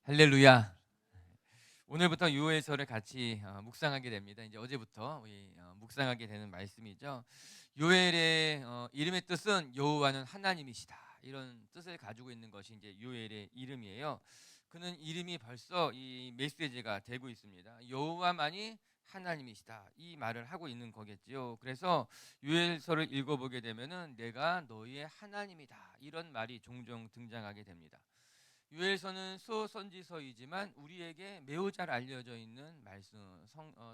할렐루야. 오늘부터 요엘서를 같이 묵상하게 됩니다. 이제 어제부터 우리 묵상하게 되는 말씀이죠. 요엘의 이름의 뜻은 여호와는 하나님이시다. 이런 뜻을 가지고 있는 것이 이제 요엘의 이름이에요. 그는 이름이 벌써 이 메시지가 되고 있습니다. 여호와만이 하나님이시다. 이 말을 하고 있는 거겠지요. 그래서 요엘서를 읽어보게 되면은 내가 너희의 하나님이다. 이런 말이 종종 등장하게 됩니다. 요엘서는 소선지서이지만 우리에게 매우 잘 알려져 있는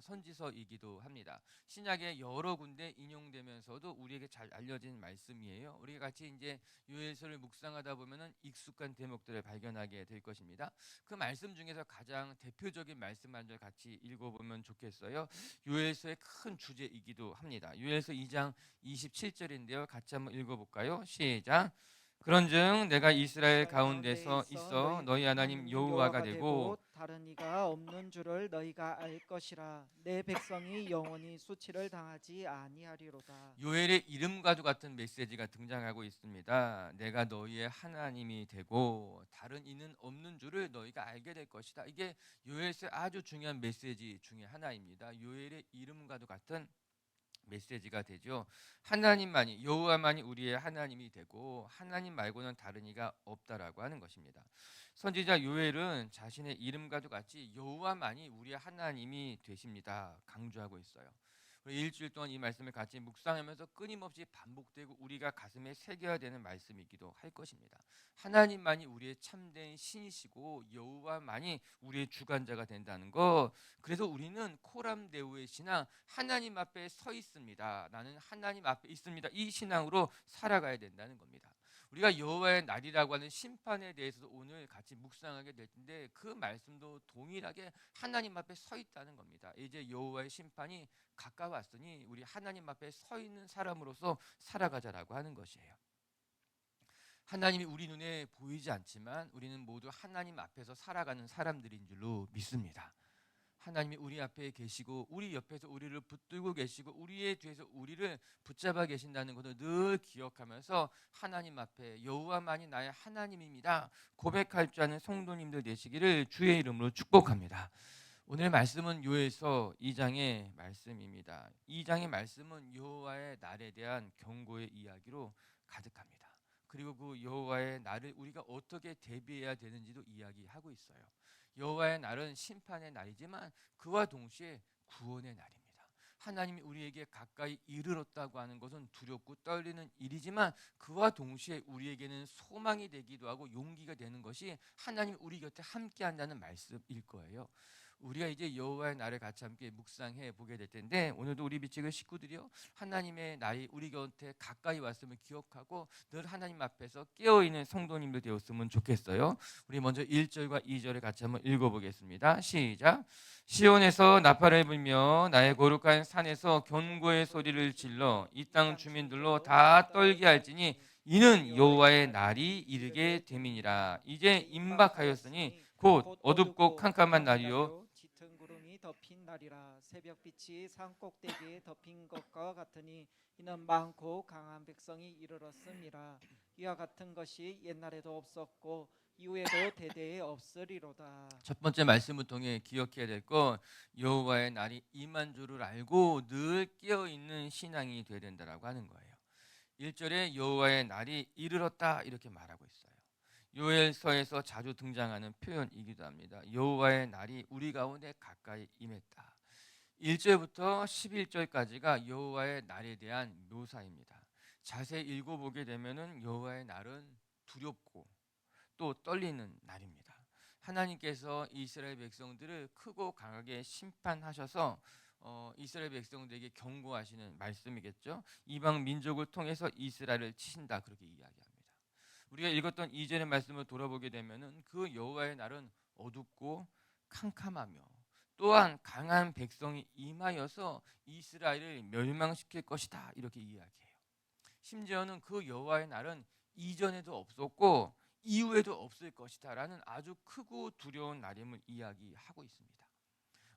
선지서이기도 합니다. 신약에 여러 군데 인용되면서도 우리에게 잘 알려진 말씀이에요. 우리가 같이 이제 요엘서를 묵상하다 보면은 익숙한 대목들을 발견하게 될 것입니다. 그 말씀 중에서 가장 대표적인 말씀 한 절 같이 읽어보면 좋겠어요. 요엘서의 큰 주제이기도 합니다. 요엘서 2장 27절인데요. 같이 한번 읽어볼까요? 시작. 그런즉 내가 이스라엘 이스라엘 가운데서 가운데에서 있어 너희 너희 하나님 하나님 여호와가 여호와가 되고 되고 다른 이가 없는 줄을 너희가 알 것이라. 내 백성이 영원히 수치를 당하지 아니하리로다. 요엘의 이름과도 같은 메시지가 등장하고 있습니다. 내가 너희의 하나님이 되고 다른 이는 없는 줄을 너희가 알게 될 것이다. 이게 요엘서의 아주 중요한 메시지 중에 하나입니다. 요엘의 이름과도 같은 메시지가 되죠. 하나님만이 여호와만이 우리의 하나님이 되고 하나님 말고는 다른 이가 없다라고 하는 것입니다. 선지자 요엘은 자신의 이름과도 같이 여호와만이 우리의 하나님이 되십니다. 강조하고 있어요. 일주일 동안 이 말씀을 같이 묵상하면서 끊임없이 반복되고 우리가 가슴에 새겨야 되는 말씀이기도 할 것입니다. 하나님만이 우리의 참된 신이시고 여호와만이 우리의 주관자가 된다는 것. 그래서 우리는 코람데오의 신앙, 하나님 앞에 서 있습니다. 나는 하나님 앞에 있습니다. 이 신앙으로 살아가야 된다는 겁니다. 우리가 여호와의 날이라고 하는 심판에 대해서도 오늘 같이 묵상하게 될 텐데 그 말씀도 동일하게 하나님 앞에 서 있다는 겁니다. 이제 여호와의 심판이 가까웠으니 우리 하나님 앞에 서 있는 사람으로서 살아가자라고 하는 것이에요. 하나님이 우리 눈에 보이지 않지만 우리는 모두 하나님 앞에서 살아가는 사람들인 줄로 믿습니다. 하나님이 우리 앞에 계시고 우리 옆에서 우리를 붙들고 계시고 우리의 뒤에서 우리를 붙잡아 계신다는 것을 늘 기억하면서 하나님 앞에 여호와만이 나의 하나님입니다 고백할 줄 아는 성도님들 되시기를 주의 이름으로 축복합니다. 오늘 말씀은 요엘서 2장의 말씀입니다. 2장의 말씀은 여호와의 날에 대한 경고의 이야기로 가득합니다. 그리고 그 여호와의 날을 우리가 어떻게 대비해야 되는지도 이야기하고 있어요. 여호와의 날은 심판의 날이지만 그와 동시에 구원의 날입니다. 하나님이 우리에게 가까이 이르렀다고 하는 것은 두렵고 떨리는 일이지만 그와 동시에 우리에게는 소망이 되기도 하고 용기가 되는 것이 하나님이 우리 곁에 함께 한다는 말씀일 거예요. 우리가 이제 여호와의 날을 같이 함께 묵상해 보게 될 텐데 오늘도 우리 미치그 식구들이요 하나님의 날이 우리 곁에 가까이 왔음을 기억하고 늘 하나님 앞에서 깨어있는 성도님들 되었으면 좋겠어요. 우리 먼저 1절과 2절을 같이 한번 읽어보겠습니다. 시작. 시온에서 나팔을 불며 나의 거룩한 산에서 견고의 소리를 질러 이 땅 주민들로 다 떨게 할지니 이는 여호와의 날이 이르게 됨이니라. 이제 임박하였으니 곧 어둡고 캄캄한 날이요 짙은 구름이 덮인 날이라. 새벽빛이 산 꼭대기에 덮인 것과 같으니 이는 많고 강한 백성이 이르렀음이라. 이와 같은 것이 옛날에도 없었고 이후에도 대대에 없으리로다. 첫 번째 말씀을 통해 기억해야 될 건 여호와의 날이 임한 줄을 알고 늘 깨어 있는 신앙이 되어야 된다라고 하는 거예요. 1절에 여호와의 날이 이르렀다 이렇게 말하고 있어요. 요엘서에서 자주 등장하는 표현이기도 합니다. 여호와의 날이 우리 가운데 가까이 임했다. 1절부터 11절까지가 여호와의 날에 대한 묘사입니다. 자세히 읽어보게 되면은 여호와의 날은 두렵고 또 떨리는 날입니다. 하나님께서 이스라엘 백성들을 크고 강하게 심판하셔서 이스라엘 백성들에게 경고하시는 말씀이겠죠. 이방 민족을 통해서 이스라엘을 치신다 그렇게 이야기합니다. 우리가 읽었던 이전의 말씀을 돌아보게 되면은 그 여호와의 날은 어둡고 캄캄하며 또한 강한 백성이 임하여서 이스라엘을 멸망시킬 것이다 이렇게 이야기해요. 심지어는 그 여호와의 날은 이전에도 없었고 이후에도 없을 것이다라는 아주 크고 두려운 날임을 이야기하고 있습니다.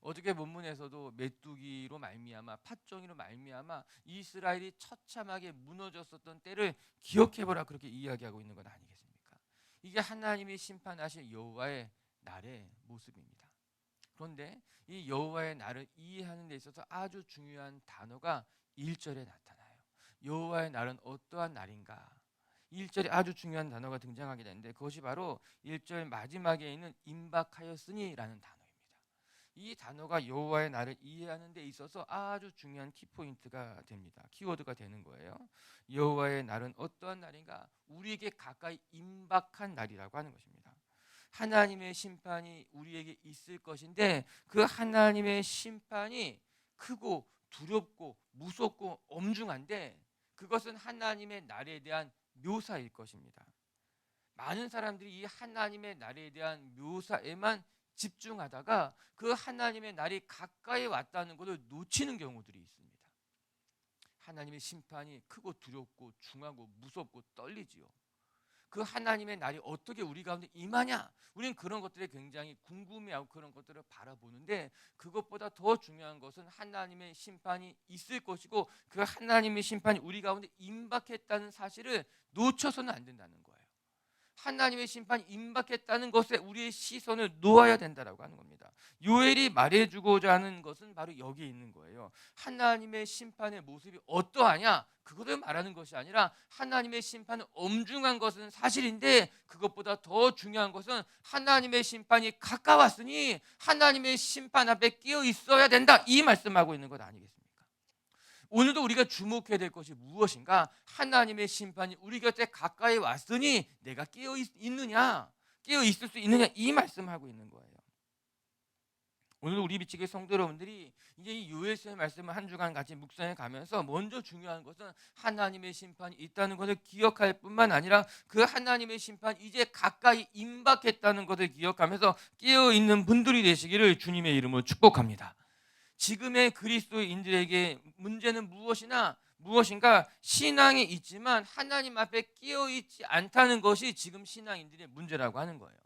어저께 본문에서도 메뚜기로 말미암아 팥종이로 말미암아 이스라엘이 처참하게 무너졌었던 때를 기억해보라 그렇게 이야기하고 있는 것 아니겠습니까? 이게 하나님이 심판하실 여호와의 날의 모습입니다. 그런데 이 여호와의 날을 이해하는 데 있어서 아주 중요한 단어가 1절에 나타나요. 여호와의 날은 어떠한 날인가? 1절에 아주 중요한 단어가 등장하게 되는데 그것이 바로 1절 마지막에 있는 임박하였으니라는 단어입니다. 이 단어가 여호와의 날을 이해하는 데 있어서 아주 중요한 키포인트가 됩니다. 키워드가 되는 거예요. 여호와의 날은 어떠한 날인가? 우리에게 가까이 임박한 날이라고 하는 것입니다. 하나님의 심판이 우리에게 있을 것인데 그 하나님의 심판이 크고 두렵고 무섭고 엄중한데 그것은 하나님의 날에 대한 묘사일 것입니다. 많은 사람들이 이 하나님의 날에 대한 묘사에만 집중하다가 그 하나님의 날이 가까이 왔다는 것을 놓치는 경우들이 있습니다. 하나님의 심판이 크고 두렵고 중하고 무섭고 떨리지요. 그 하나님의 날이 어떻게 우리 가운데 임하냐? 우리는 그런 것들에 굉장히 궁금해하고 그런 것들을 바라보는데 그것보다 더 중요한 것은 하나님의 심판이 있을 것이고 그 하나님의 심판이 우리 가운데 임박했다는 사실을 놓쳐서는 안 된다는 거예요. 하나님의 심판이 임박했다는 것에 우리의 시선을 놓아야 된다라고 하는 겁니다. 요엘이 말해주고자 하는 것은 바로 여기에 있는 거예요. 하나님의 심판의 모습이 어떠하냐? 그것을 말하는 것이 아니라 하나님의 심판은 엄중한 것은 사실인데 그것보다 더 중요한 것은 하나님의 심판이 가까웠으니 하나님의 심판 앞에 끼어 있어야 된다. 이 말씀하고 있는 것 아니겠습니까? 오늘도 우리가 주목해야 될 것이 무엇인가? 하나님의 심판이 우리 곁에 가까이 왔으니 내가 깨어 있느냐? 깨어 있을 수 있느냐? 이 말씀하고 있는 거예요. 오늘 우리 비치기 성도 여러분들이 이제 이 요엘서의 말씀을 한 주간 같이 묵상해 가면서 먼저 중요한 것은 하나님의 심판이 있다는 것을 기억할 뿐만 아니라 그 하나님의 심판 이제 가까이 임박했다는 것을 기억하면서 깨어 있는 분들이 되시기를 주님의 이름으로 축복합니다. 지금의 그리스도인들에게 문제는 무엇인가? 신앙이 있지만 하나님 앞에 끼어 있지 않다는 것이 지금 신앙인들의 문제라고 하는 거예요.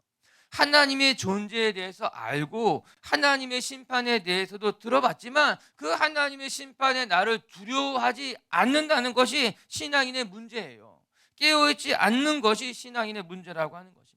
하나님의 존재에 대해서 알고 하나님의 심판에 대해서도 들어봤지만 그 하나님의 심판에 나를 두려워하지 않는다는 것이 신앙인의 문제예요. 깨어있지 않는 것이 신앙인의 문제라고 하는 것입니다.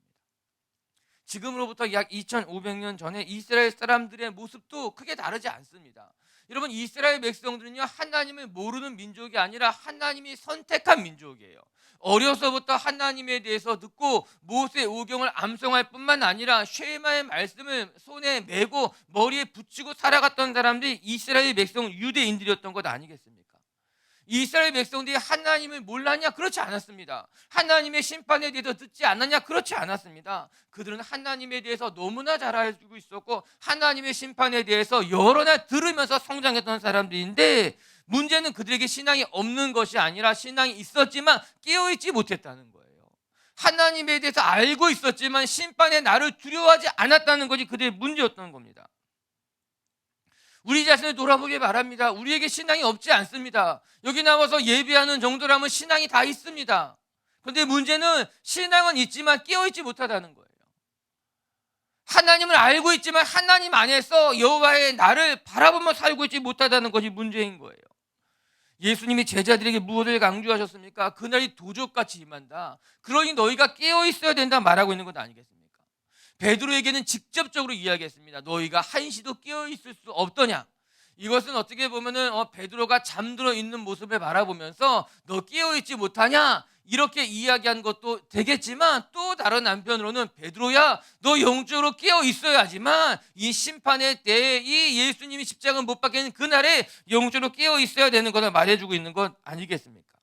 지금으로부터 약 2500년 전에 이스라엘 사람들의 모습도 크게 다르지 않습니다. 여러분, 이스라엘 백성들은요, 하나님을 모르는 민족이 아니라 하나님이 선택한 민족이에요. 어려서부터 하나님에 대해서 듣고 모세 오경을 암송할 뿐만 아니라 쉐마의 말씀을 손에 메고 머리에 붙이고 살아갔던 사람들이 이스라엘 백성 유대인들이었던 것 아니겠습니까? 이스라엘 백성들이 하나님을 몰랐냐? 그렇지 않았습니다. 하나님의 심판에 대해서 듣지 않았냐? 그렇지 않았습니다. 그들은 하나님에 대해서 너무나 잘 알고 있었고 하나님의 심판에 대해서 여러 날 들으면서 성장했던 사람들인데 문제는 그들에게 신앙이 없는 것이 아니라 신앙이 있었지만 깨어있지 못했다는 거예요. 하나님에 대해서 알고 있었지만 심판의 날을 두려워하지 않았다는 것이 그들의 문제였던 겁니다. 우리 자신을 돌아보기 바랍니다. 우리에게 신앙이 없지 않습니다. 여기 나와서 예배하는 정도라면 신앙이 다 있습니다. 그런데 문제는 신앙은 있지만 깨어있지 못하다는 거예요. 하나님을 알고 있지만 하나님 안에서 여호와의 나를 바라보며 살고 있지 못하다는 것이 문제인 거예요. 예수님이 제자들에게 무엇을 강조하셨습니까? 그날이 도적같이 임한다. 그러니 너희가 깨어있어야 된다 말하고 있는 것 아니겠습니까? 베드로에게는 직접적으로 이야기했습니다. 너희가 한시도 깨어있을 수 없더냐? 이것은 어떻게 보면은 베드로가 잠들어 있는 모습을 바라보면서 너 깨어있지 못하냐? 이렇게 이야기한 것도 되겠지만 또 다른 한편으로는 베드로야 너 영적으로 깨어있어야지만 이 심판의 때에 이 예수님이 십자가 못 박히는 그날에 영적으로 깨어있어야 되는 것을 말해주고 있는 것 아니겠습니까?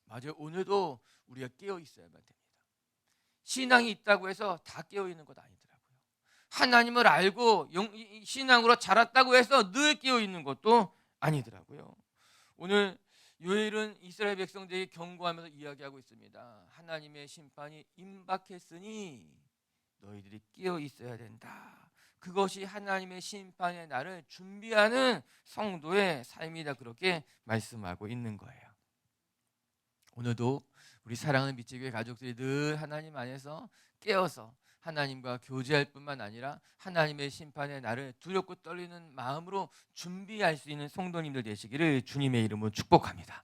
맞아요. 오늘도 우리가 깨어있어야만 됩니다. 신앙이 있다고 해서 다 깨어있는 것 아니더라고요. 하나님을 알고 신앙으로 자랐다고 해서 늘 깨어있는 것도 아니더라고요. 오늘 요엘은 이스라엘 백성들에게 경고하면서 이야기하고 있습니다. 하나님의 심판이 임박했으니 너희들이 깨어있어야 된다. 그것이 하나님의 심판의 날을 준비하는 성도의 삶이다. 그렇게 말씀하고 있는 거예요. 오늘도 우리 사랑하는 빛의 가족들이 늘 하나님 안에서 깨어서 하나님과 교제할 뿐만 아니라 하나님의 심판의 날을 두렵고 떨리는 마음으로 준비할 수 있는 성도님들 되시기를 주님의 이름으로 축복합니다.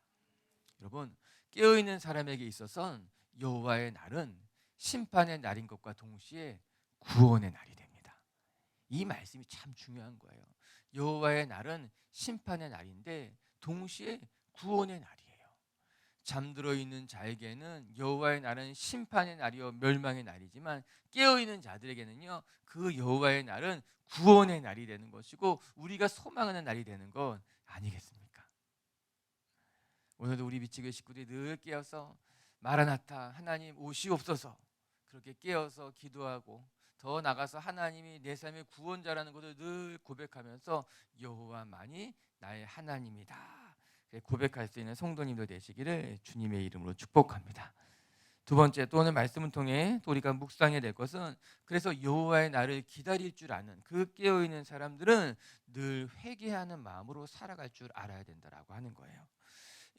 여러분, 깨어있는 사람에게 있어서는 여호와의 날은 심판의 날인 것과 동시에 구원의 날이 됩니다. 이 말씀이 참 중요한 거예요. 여호와의 날은 심판의 날인데 동시에 구원의 날이에요. 잠들어 있는 자에게는 여호와의 날은 심판의 날이요 멸망의 날이지만 깨어 있는 자들에게는요 그 여호와의 날은 구원의 날이 되는 것이고 우리가 소망하는 날이 되는 것 아니겠습니까? 오늘도 우리 미치교회 식구들이 늘 깨어서 마라나타 하나님 오시옵소서 그렇게 깨어서 기도하고 더 나가서 하나님이 내 삶의 구원자라는 것을 늘 고백하면서 여호와만이 나의 하나님이다 고백할 수 있는 성도님들 되시기를 주님의 이름으로 축복합니다. 두 번째, 또 오늘 말씀을 통해 또 우리가 묵상해야 될 것은 그래서 여호와의 날을 기다릴 줄 아는 그 깨어있는 사람들은 늘 회개하는 마음으로 살아갈 줄 알아야 된다라고 하는 거예요.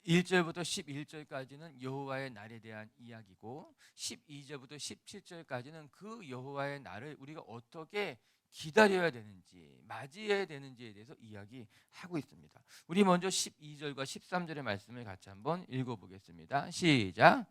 1절부터 11절까지는 여호와의 날에 대한 이야기고 12절부터 17절까지는 그 여호와의 날을 우리가 어떻게 기다려야 되는지 맞이해야 되는지에 대해서 이야기하고 있습니다. 우리 먼저 12절과 13절의 말씀을 같이 한번 읽어보겠습니다. 시작.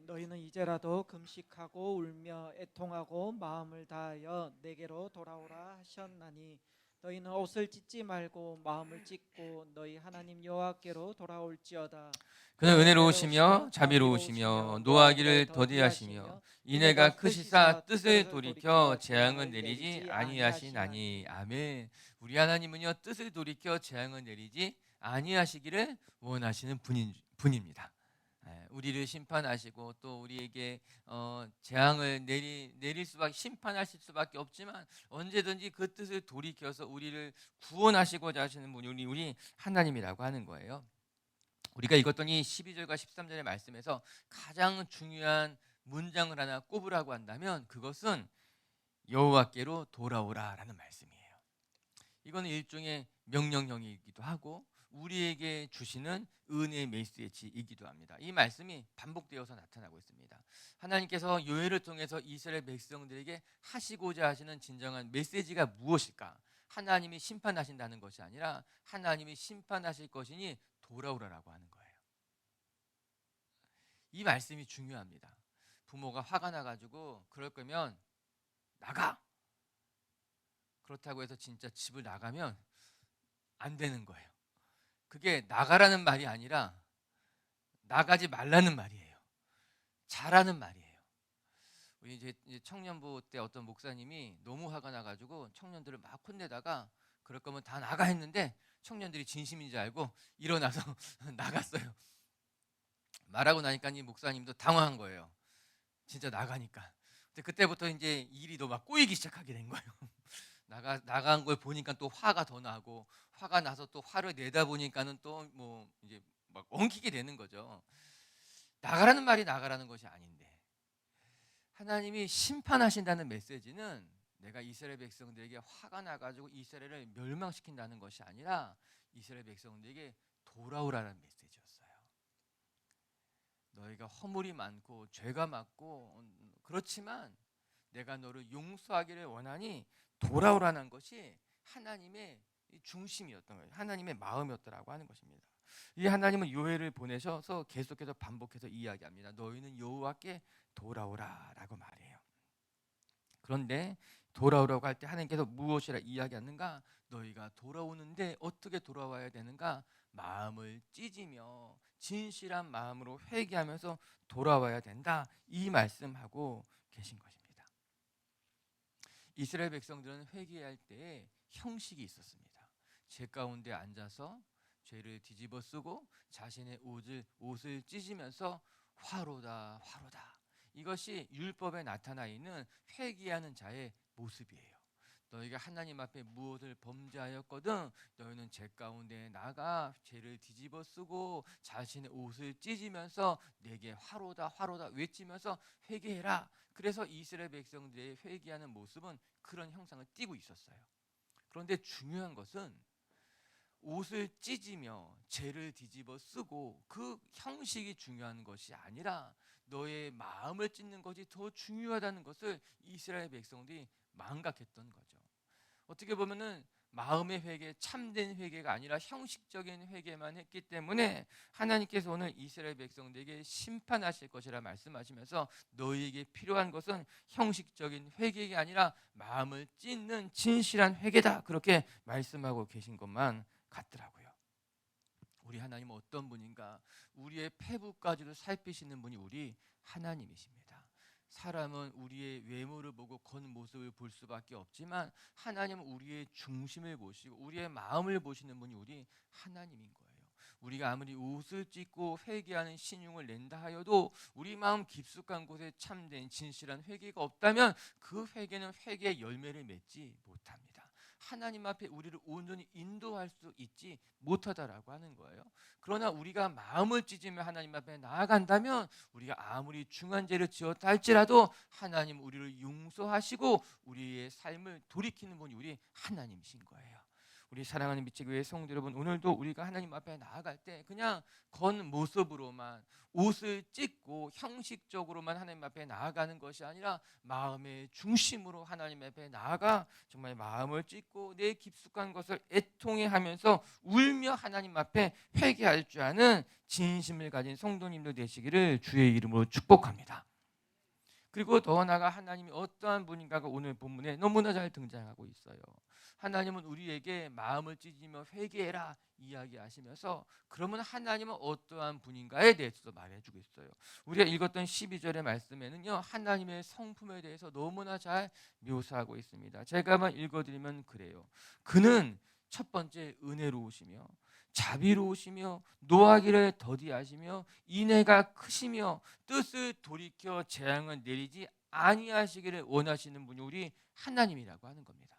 너희는 이제라도 금식하고 울며 애통하고 마음을 다하여 내게로 돌아오라 하셨나니 너희는 옷을 찢지 말고 마음을 찢고 너희 하나님 여호와께로 돌아올지어다. 그는 은혜로우시며 자비로우시며 노하기를 더디하시며 인애가 크시사 뜻을 돌이켜 재앙은 내리지 아니하시나니. 아멘. 우리 하나님은요 뜻을 돌이켜 재앙을 내리지 아니하시기를 원하시는 분입니다. 우리를 심판하시고 또 우리에게 재앙을 내릴 수밖에 심판하실 수밖에 없지만 언제든지 그 뜻을 돌이켜서 우리를 구원하시고자 하시는 분이 우리 하나님이라고 하는 거예요. 우리가 읽었더니 12절과 13절의 말씀에서 가장 중요한 문장을 하나 꼽으라고 한다면 그것은 여호와께로 돌아오라라는 말씀이에요. 이거는 일종의 명령형이기도 하고 우리에게 주시는 은혜의 메시지이기도 합니다. 이 말씀이 반복되어서 나타나고 있습니다. 하나님께서 요엘을 통해서 이스라엘 백성들에게 하시고자 하시는 진정한 메시지가 무엇일까? 하나님이 심판하신다는 것이 아니라 하나님이 심판하실 것이니 돌아오라라고 하는 거예요. 이 말씀이 중요합니다. 부모가 화가 나가지고 그럴 거면 나가! 그렇다고 해서 진짜 집을 나가면 안 되는 거예요. 그게 나가라는 말이 아니라 나가지 말라는 말이에요. 자라는 말이에요. 우리 이제 청년부 때 어떤 목사님이 너무 화가 나가지고 청년들을 막 혼내다가 그럴 거면 다 나가 했는데 청년들이 진심인 줄 알고 일어나서 나갔어요. 말하고 나니까 이 목사님도 당황한 거예요. 진짜 나가니까. 근데 그때부터 이제 일이 더 막 꼬이기 시작하게 된 거예요. 나간 걸 보니까 또 화가 더 나고 화가 나서 또 화를 내다 보니까는 또 뭐 이제 막 엉키게 되는 거죠. 나가라는 말이 나가라는 것이 아닌데 하나님이 심판하신다는 메시지는 내가 이스라엘 백성들에게 화가 나가지고 이스라엘을 멸망시킨다는 것이 아니라 이스라엘 백성들에게 돌아오라는 메시지였어요. 너희가 허물이 많고 죄가 많고 그렇지만 내가 너를 용서하기를 원하니 돌아오라는 것이 하나님의 중심이었던 거예요. 하나님의 마음이었더라고 하는 것입니다. 이 하나님은 요엘을 보내셔서 계속해서 반복해서 이야기합니다. 너희는 여호와께 돌아오라라고 말해요. 그런데 돌아오라고 할 때 하나님께서 무엇이라 이야기하는가? 너희가 돌아오는데 어떻게 돌아와야 되는가? 마음을 찢으며 진실한 마음으로 회개하면서 돌아와야 된다. 이 말씀하고 계신 것입니다. 이스라엘 백성들은 회개할 때에 형식이 있었습니다. 제 가운데 앉아서 죄를 뒤집어 쓰고 자신의 옷을 찢으면서 화로다 화로다. 이것이 율법에 나타나 있는 회개하는 자의 모습이에요. 너희가 하나님 앞에 무엇을 범죄하였거든 너희는 제 가운데 나가 죄를 뒤집어 쓰고 자신의 옷을 찢으면서 내게 화로다 화로다 외치면서 회개해라. 그래서 이스라엘 백성들의 회개하는 모습은 그런 형상을 띠고 있었어요. 그런데 중요한 것은 옷을 찢으며 죄를 뒤집어 쓰고 그 형식이 중요한 것이 아니라 너의 마음을 찢는 것이 더 중요하다는 것을 이스라엘 백성들이 망각했던 거죠. 어떻게 보면은 마음의 회개, 참된 회개가 아니라 형식적인 회개만 했기 때문에 하나님께서 오늘 이스라엘 백성들에게 심판하실 것이라 말씀하시면서 너희에게 필요한 것은 형식적인 회개가 아니라 마음을 찢는 진실한 회개다, 그렇게 말씀하고 계신 것만 같더라고요. 우리 하나님은 어떤 분인가? 우리의 패부까지도 살피시는 분이 우리 하나님이십니다. 사람은 우리의 외모를 보고 겉모습을 볼 수밖에 없지만 하나님은 우리의 중심을 보시고 우리의 마음을 보시는 분이 우리 하나님인 거예요. 우리가 아무리 옷을 찢고 회개하는 신용을 낸다 하여도 우리 마음 깊숙한 곳에 참된 진실한 회개가 없다면 그 회개는 회개의 열매를 맺지 못합니다. 하나님 앞에 우리를 온전히 인도할 수 있지 못하다라고 하는 거예요. 그러나 우리가 마음을 찢으며 하나님 앞에 나아간다면 우리가 아무리 중한 죄를 지었다 할지라도 하나님 우리를 용서하시고 우리의 삶을 돌이키는 분이 우리 하나님이신 거예요. 우리 사랑하는 미치교회 성도 여러분, 오늘도 우리가 하나님 앞에 나아갈 때 그냥 겉모습으로만 옷을 찢고 형식적으로만 하나님 앞에 나아가는 것이 아니라 마음의 중심으로 하나님 앞에 나아가 정말 마음을 찢고 내 깊숙한 것을 애통해 하면서 울며 하나님 앞에 회개할 줄 아는 진심을 가진 성도님도 되시기를 주의 이름으로 축복합니다. 그리고 더 나아가 하나님이 어떠한 분인가가 오늘 본문에 너무나 잘 등장하고 있어요. 하나님은 우리에게 마음을 찢으며 회개해라 이야기하시면서 그러면 하나님은 어떠한 분인가에 대해서도 말해주고 있어요. 우리가 읽었던 12절의 말씀에는요, 하나님의 성품에 대해서 너무나 잘 묘사하고 있습니다. 제가 한번 읽어드리면 그래요. 그는 첫 번째 은혜로우시며 자비로우시며 노하기를 더디하시며 인애가 크시며 뜻을 돌이켜 재앙을 내리지 아니하시기를 원하시는 분이 우리 하나님이라고 하는 겁니다.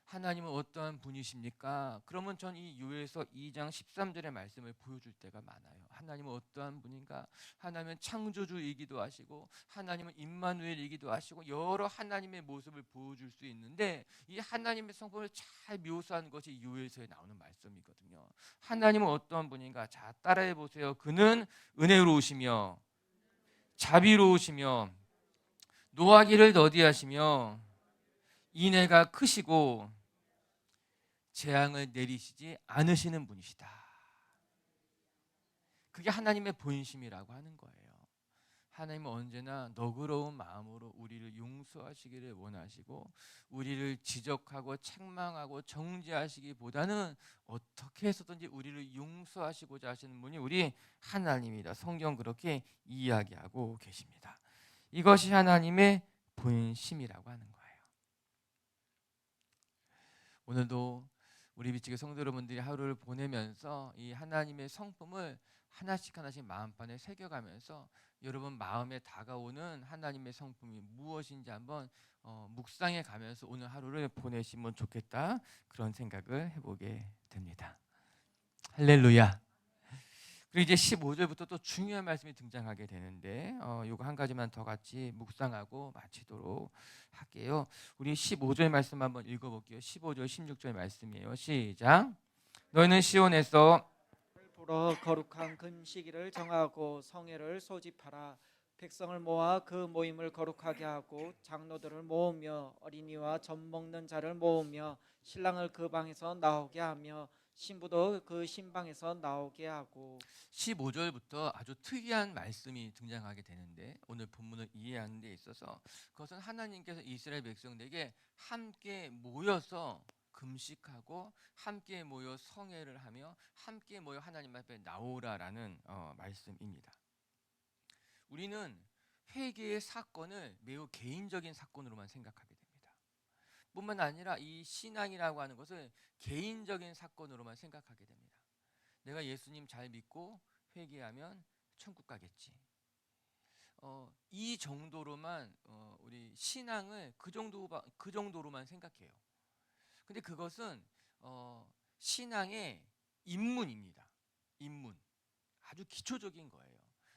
하나님은 어떠한 분이십니까? 그러면 전 이 요엘서 2장 13절의 말씀을 보여줄 때가 많아요. 하나님은 어떠한 분인가? 하나님은 창조주이기도 하시고 하나님은 임마누엘이기도 하시고 여러 하나님의 모습을 보여줄 수 있는데 이 하나님의 성품을 잘 묘사한 것이 요엘서에 나오는 말씀이거든요. 하나님은 어떠한 분인가? 자, 따라해 보세요. 그는 은혜로우시며 자비로우시며 노하기를 더디하시며 인애가 크시고 재앙을 내리시지 않으시는 분이시다. 그게 하나님의 본심이라고 하는 거예요. 하나님은 언제나 너그러운 마음으로 우리를 용서하시기를 원하시고 우리를 지적하고 책망하고 정죄하시기보다는 어떻게 해서든지 우리를 용서하시고자 하시는 분이 우리 하나님이다. 성경 그렇게 이야기하고 계십니다. 이것이 하나님의 본심이라고 하는 거예요. 오늘도 우리 미치게 성도 여러분들이 하루를 보내면서 이 하나님의 성품을 하나씩 하나씩 마음판에 새겨가면서 여러분 마음에 다가오는 하나님의 성품이 무엇인지 한번 묵상해 가면서 오늘 하루를 보내시면 좋겠다, 그런 생각을 해보게 됩니다. 할렐루야. 그리고 이제 15절부터 또 중요한 말씀이 등장하게 되는데 이거 한 가지만 더 같이 묵상하고 마치도록 할게요. 우리 15절 말씀 한번 읽어볼게요. 15절 16절 말씀이에요. 시작. 너희는 시온에서 불어 거룩한 금식일을 정하고 성회를 소집하라. 백성을 모아 그 모임을 거룩하게 하고 장로들을 모으며 어린이와 젖 먹는 자를 모으며 신랑을 그 방에서 나오게 하며 신부도 그 신방에서 나오게 하고. 15절부터 아주 특이한 말씀이 등장하게 되는데 오늘 본문을 이해하는 데 있어서 그것은 하나님께서 이스라엘 백성들에게 함께 모여서 금식하고 함께 모여 성회를 하며 함께 모여 하나님 앞에 나오라라는 말씀입니다. 우리는 회개의 사건을 매우 개인적인 사건으로만 생각하게 됩니다. 뿐만 아니라 이 신앙이라고 하는 것을 개인적인 사건으로만 생각하게 됩니다. 내가 예수님 잘 믿고 회개하면 천국 가겠지. 이 정도로만 우리 신앙을 그 정도로만 생각해요. 근데 그것은 신앙의 입문입니다. 입문. 아주 기초적인 거예요.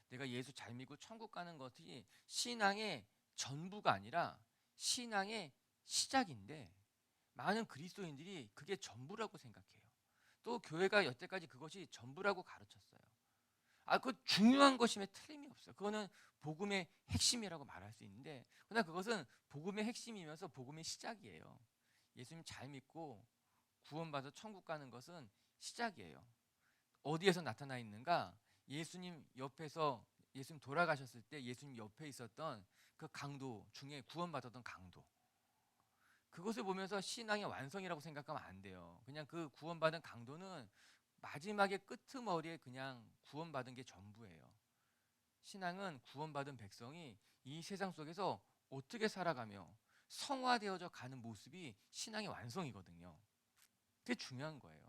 내가 예수 잘 믿고 천국 가는 것이 신앙의 전부가 아니라 신앙의 시작인데 많은 그리스도인들이 그게 전부라고 생각해요. 또 교회가 여태까지 그것이 전부라고 가르쳤어요. 그 중요한 것임에 틀림이 없어요. 그거는 복음의 핵심이라고 말할 수 있는데 그러나 그것은 복음의 핵심이면서 복음의 시작이에요. 예수님 잘 믿고 구원받아 천국 가는 것은 시작이에요. 어디에서 나타나 있는가? 예수님 옆에서 예수님 돌아가셨을 때 예수님 옆에 있었던 그 강도 중에 구원받았던 강도, 그것을 보면서 신앙의 완성이라고 생각하면 안 돼요. 그냥 그 구원받은 강도는 마지막에 끄트머리에 그냥 구원받은 게 전부예요. 신앙은 구원받은 백성이 이 세상 속에서 어떻게 살아가며 성화되어져 가는 모습이 신앙의 완성이거든요. 그게 중요한 거예요.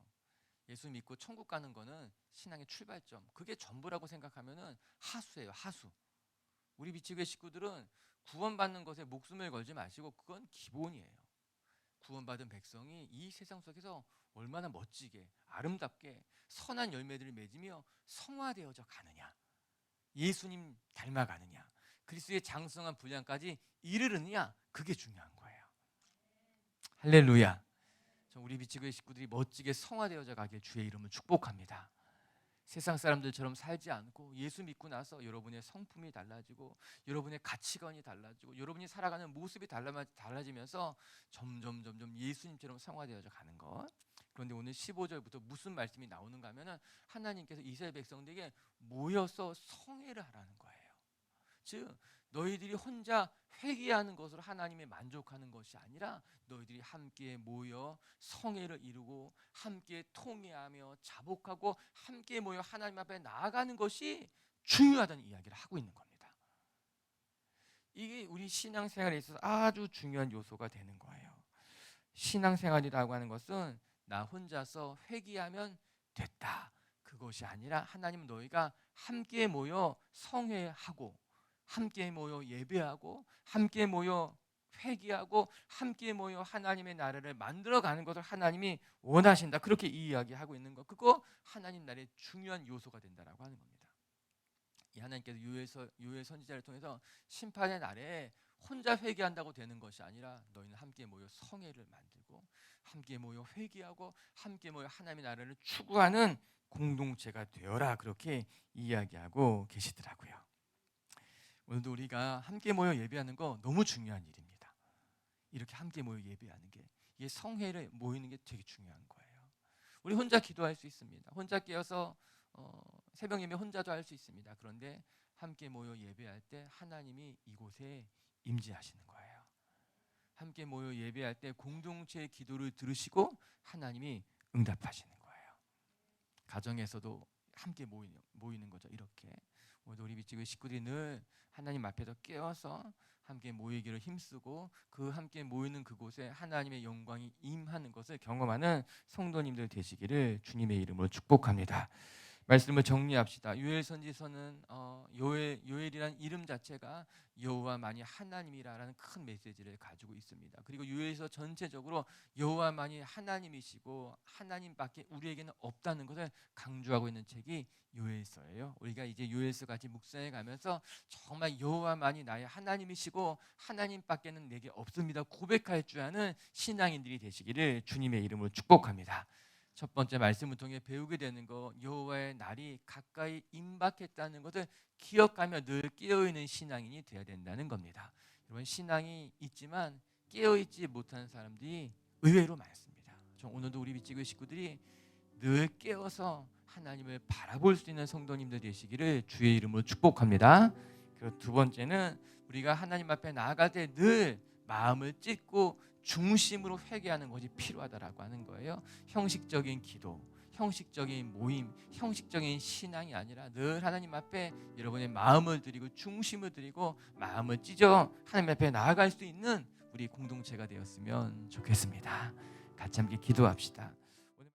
예수 믿고 천국 가는 거는 신앙의 출발점, 그게 전부라고 생각하면은 하수예요. 하수. 우리 비치교회 식구들은 구원받는 것에 목숨을 걸지 마시고 그건 기본이에요. 구원받은 백성이 이 세상 속에서 얼마나 멋지게 아름답게 선한 열매들을 맺으며 성화되어져 가느냐, 예수님 닮아가느냐, 그리스도의 장성한 분량까지 이르느냐, 그게 중요한 거예요. 할렐루야. 우리 비치교회 식구들이 멋지게 성화되어져 가길 주의 이름을 축복합니다. 세상 사람들처럼 살지 않고 예수 믿고 나서 여러분의 성품이 달라지고 여러분의 가치관이 달라지고 여러분이 살아가는 모습이 달라지면서 점점 예수님처럼 성화되어져 가는 것. 그런데 오늘 15절부터 무슨 말씀이 나오는가 하면은 하나님께서 이스라엘 백성들에게 모여서 성회를 하라는 거예요. 즉 너희들이 혼자 회개하는 것으로 하나님의 만족하는 것이 아니라 너희들이 함께 모여 성회를 이루고 함께 통회하며 자복하고 함께 모여 하나님 앞에 나아가는 것이 중요하다는 이야기를 하고 있는 겁니다. 이게 우리 신앙생활에 있어서 아주 중요한 요소가 되는 거예요. 신앙생활이라고 하는 것은 나 혼자서 회개하면 됐다, 그것이 아니라 하나님은 너희가 함께 모여 성회하고 함께 모여 예배하고 함께 모여 회개하고 함께 모여 하나님의 나라를 만들어가는 것을 하나님이 원하신다, 그렇게 이야기하고 있는 것, 그거 하나님 나라의 중요한 요소가 된다라고 하는 겁니다. 이 하나님께서 요엘 선지자를 통해서 심판의 날에 혼자 회개한다고 되는 것이 아니라 너희는 함께 모여 성회를 만들고 함께 모여 회개하고 함께 모여 하나님의 나라를 추구하는 공동체가 되어라, 그렇게 이야기하고 계시더라고요. 오늘도 우리가 함께 모여 예배하는 거 너무 중요한 일입니다. 이렇게 함께 모여 예배하는 게, 이게 성회를 모이는 게 되게 중요한 거예요. 우리 혼자 기도할 수 있습니다. 혼자 깨어서 새벽 예배 혼자도 할 수 있습니다. 그런데 함께 모여 예배할 때 하나님이 이곳에 임재하시는 거예요. 함께 모여 예배할 때 공동체의 기도를 들으시고 하나님이 응답하시는 거예요. 가정에서도 함께 모이는 거죠. 이렇게 오늘 우리 비치교회 식구들이 늘 하나님 앞에서 깨어서 함께 모이기를 힘쓰고 그 함께 모이는 그곳에 하나님의 영광이 임하는 것을 경험하는 성도님들 되시기를 주님의 이름으로 축복합니다. 말씀을 정리합시다. 요엘 선지서는 요엘이란 이름 자체가 여호와만이 하나님이라는 큰 메시지를 가지고 있습니다. 그리고 요엘서 전체적으로 여호와만이 하나님이시고 하나님밖에 우리에게는 없다는 것을 강조하고 있는 책이 요엘서예요. 우리가 이제 요엘서 같이 묵상해 가면서 정말 여호와만이 나의 하나님이시고 하나님밖에는 내게 없습니다 고백할 줄 아는 신앙인들이 되시기를 주님의 이름으로 축복합니다. 첫 번째 말씀을 통해 배우게 되는 거, 여호와의 날이 가까이 임박했다는 것을 기억하며 늘 깨어있는 신앙인이 되어야 된다는 겁니다. 여러분, 신앙이 있지만 깨어있지 못한 사람들이 의외로 많습니다. 오늘도 우리 비치교회 식구들이 늘 깨어서 하나님을 바라볼 수 있는 성도님들 되시기를 주의 이름으로 축복합니다. 그리고 두 번째는 우리가 하나님 앞에 나아갈 때 늘 마음을 찢고 중심으로 회개하는 것이 필요하다라고 하는 거예요. 형식적인 기도, 형식적인 모임, 형식적인 신앙이 아니라 늘 하나님 앞에 여러분의 마음을 드리고 중심을 드리고 마음을 찢어 하나님 앞에 나아갈 수 있는 우리 공동체가 되었으면 좋겠습니다. 같이 함께 기도합시다.